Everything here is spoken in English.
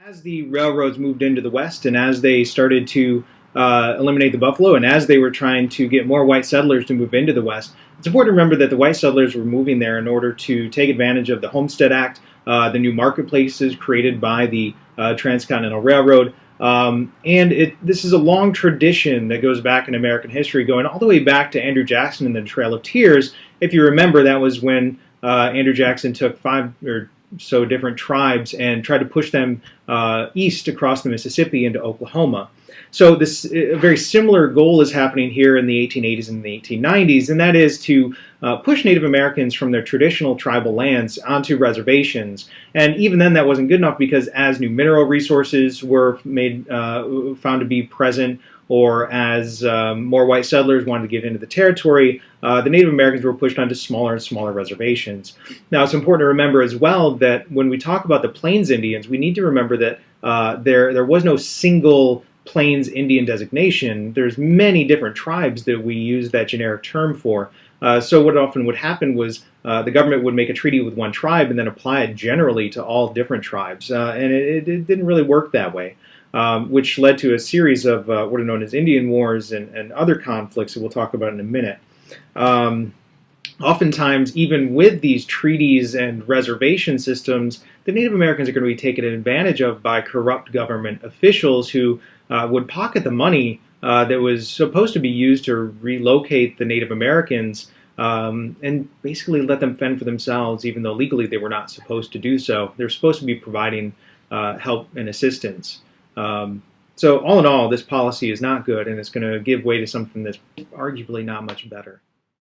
As the railroads moved into the West and as they started to eliminate the buffalo and as they were trying to get more white settlers to move into the West, it's important to remember that the white settlers were moving there in order to take advantage of the Homestead Act, the new marketplaces created by the Transcontinental Railroad. This is a long tradition that goes back in American history, going all the way back to Andrew Jackson and the Trail of Tears. If you remember, that was when Andrew Jackson took 5 or so different tribes and tried to push them east across the Mississippi into Oklahoma. So this a very similar goal is happening here in the 1880s and the 1890s, and that is to push Native Americans from their traditional tribal lands onto reservations. And even then that wasn't good enough, because as new mineral resources were found to be present, or as more white settlers wanted to get into the territory, the Native Americans were pushed onto smaller and smaller reservations. Now, it's important to remember as well that when we talk about the Plains Indians, we need to remember that there was no single Plains Indian designation. There's many different tribes that we use that generic term for. So what often would happen was the government would make a treaty with one tribe and then apply it generally to all different tribes. And it didn't really work that way. Which led to a series of what are known as Indian Wars and other conflicts that we'll talk about in a minute. Oftentimes, even with these treaties and reservation systems, the Native Americans are going to be taken advantage of by corrupt government officials who would pocket the money that was supposed to be used to relocate the Native Americans and basically let them fend for themselves, even though legally they were not supposed to do so. They're supposed to be providing help and assistance. So all in all, this policy is not good, and it's going to give way to something that's arguably not much better.